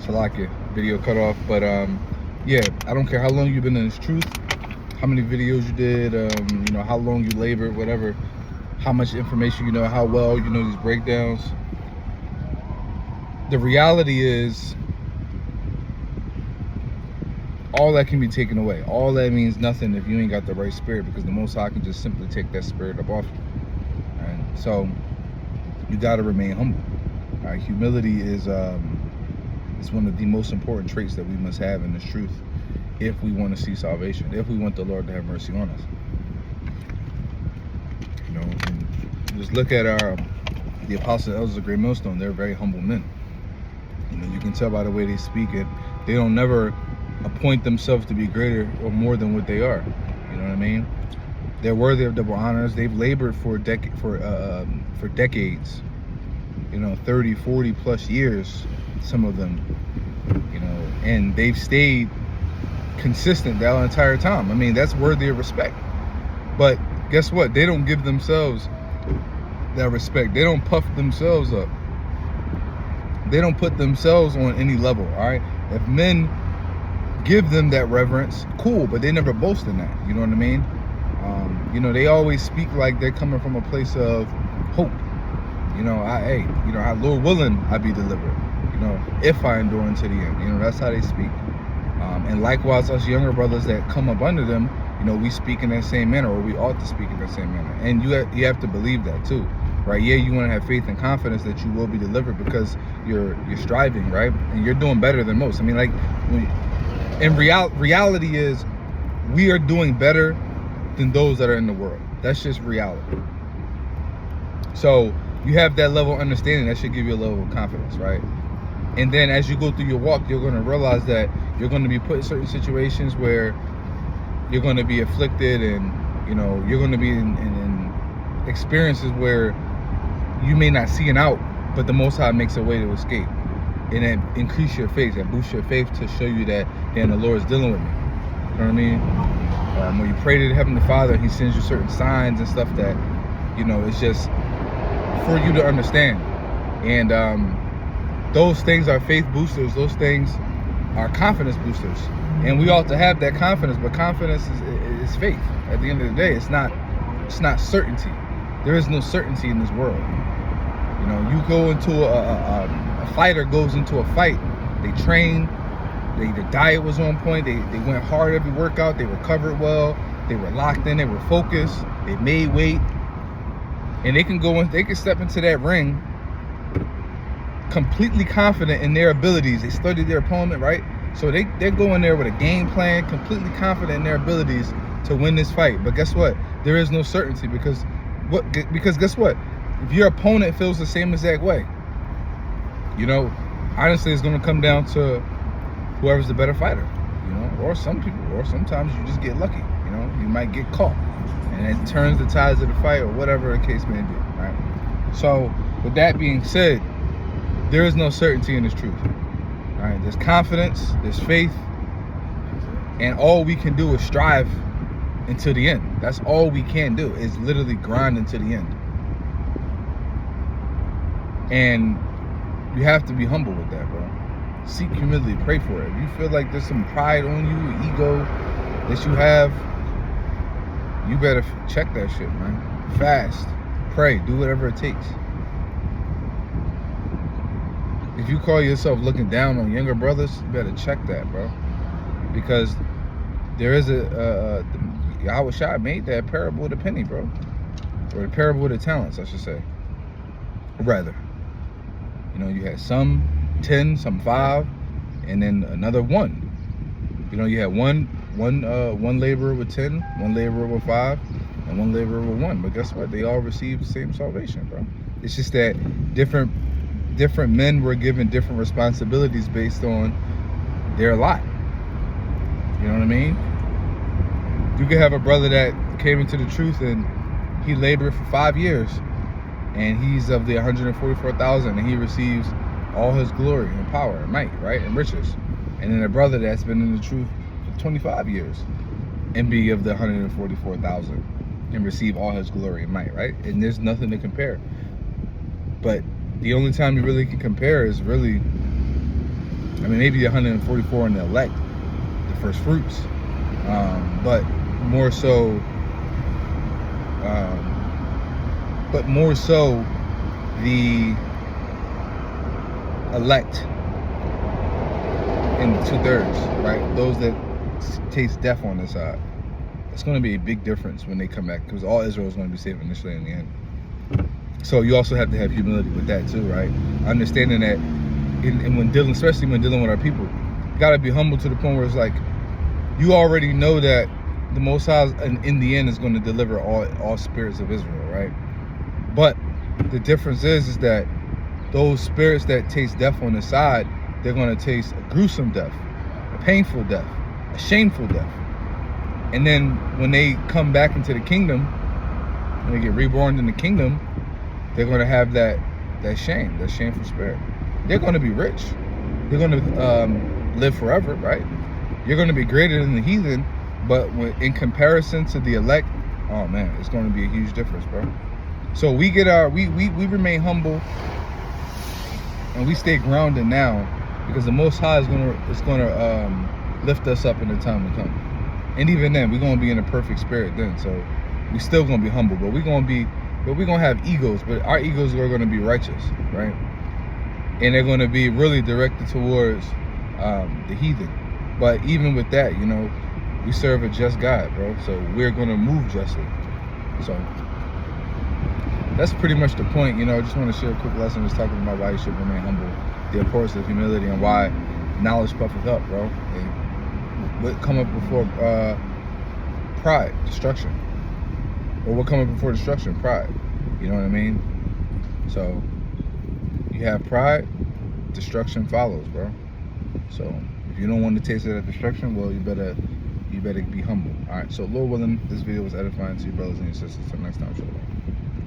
Salakia, video cut off. But yeah, I don't care how long you've been in this truth, how many videos you did, how long you labored, whatever, how much information you know, how well you know these breakdowns. The reality is, all that can be taken away. All that means nothing if you ain't got the right spirit, because the Most High can just simply take that spirit up off you. Right? So you got to remain humble. Right? Humility is one of the most important traits that we must have in this truth if we want to see salvation, if we want the Lord to have mercy on us. And just look at the apostles and elders of Great Millstone. They're very humble men. You can tell by the way they speak it. They don't never appoint themselves to be greater or more than what they are. You know what I mean? They're worthy of double honors. They've labored for decades, 30, 40 plus years, some of them, and they've stayed consistent that entire time. I mean, that's worthy of respect. But guess what? They don't give themselves that respect. They don't puff themselves up. They don't put themselves on any level, all right? If men give them that reverence, cool, but they never boast in that. You know what I mean? They always speak like they're coming from a place of hope. Lord willing, I be delivered. If I endure unto the end. That's how they speak. And likewise, us younger brothers that come up under them, we speak in that same manner, or we ought to speak in that same manner. And you have to believe that too, right? Yeah, you want to have faith and confidence that you will be delivered because you're striving, right? And you're doing better than most. I mean, reality is we are doing better than those that are in the world. That's just reality. So you have that level of understanding. That should give you a level of confidence, right? And then as you go through your walk, you're going to realize that you're going to be put in certain situations where you're going to be afflicted, and you're going to be in experiences where you may not see an out, but the Most High makes a way to escape. And it increase your faith and boost your faith to show you that then the Lord is dealing with me. You know what I mean? When you pray to the Heavenly Father, He sends you certain signs and stuff that, it's just for you to understand. And those things are faith boosters. Those things are confidence boosters. And we ought to have that confidence, but confidence is faith. At the end of the day, it's not certainty. There is no certainty in this world. You go into a fighter goes into a fight. They train. The diet was on point. They went hard every workout. They recovered well. They were locked in. They were focused. They made weight. And they can go in. They can step into that ring completely confident in their abilities. They studied their opponent, right? So they're going there with a game plan, completely confident in their abilities to win this fight. But guess what? There is no certainty because guess what? If your opponent feels the same exact way, honestly, it's going to come down to whoever's the better fighter, or some people, or sometimes you just get lucky, you might get caught and it turns the tides of the fight or whatever the case may be, right? So with that being said, there is no certainty in this truth. All right, there's confidence, there's faith, and all we can do is strive until the end. That's all we can do, is literally grind until the end. And you have to be humble with that, bro. Seek humility, pray for it. If you feel like there's some pride on you, ego that you have, you better check that shit, man. Fast, pray, do whatever it takes. If you call yourself looking down on younger brothers, you better check that, bro. Because there is Yahweh Shai made that parable of the penny, bro. Or the parable of the talents, I should say. Rather. You had some 10, some 5, and then another 1. You had one laborer with 10, one laborer with 5, and one laborer with 1. But guess what? They all received the same salvation, bro. It's just that different men were given different responsibilities based on their lot. You know what I mean? You could have a brother that came into the truth and he labored for 5 years, and he's of the 144,000, and he receives all his glory and power and might, right, and riches. And then a brother that's been in the truth for 25 years and be of the 144,000 and receive all his glory and might, right? And there's nothing to compare. But the only time you really can compare is really I mean, maybe 144 in the elect, the first fruits, but more so the elect in 2/3, right? Those that taste death on this side. It's going to be a big difference when they come back, because all Israel is going to be saved initially in the end. So you also have to have humility with that too, right? Understanding that, and when dealing, especially when dealing with our people, you got to be humble to the point where it's like, you already know that the Most High in the end is going to deliver all spirits of Israel, right? But the difference is that those spirits that taste death on the side, they're going to taste a gruesome death, a painful death, a shameful death. And then when they come back into the kingdom, when they get reborn in the kingdom, they're going to have that shame, that shameful spirit. They're going to be rich. They're going to live forever, right? You're going to be greater than the heathen, but in comparison to the elect, oh man, it's going to be a huge difference, bro. So we remain humble, and we stay grounded now, because the Most High is going to lift us up in the time to come. And even then, we're going to be in a perfect spirit then. So we still going to be humble, but we're going to have egos, but our egos are going to be righteous, right? And they're going to be really directed towards the heathen. But even with that, you know, we serve a just God, bro. So we're going to move justly. So that's pretty much the point. You know, I just want to share a quick lesson just talking about why you should remain humble, the importance of humility, and why knowledge puffeth up, bro. And what come up before pride? Destruction. Or what come up before destruction? Pride. You know what I mean? So you have pride, destruction follows, bro. So if you don't want to taste of that destruction, well, you better be humble. All right. So Lord willing, this video was edifying to you brothers and your sisters. Till next time, shalom.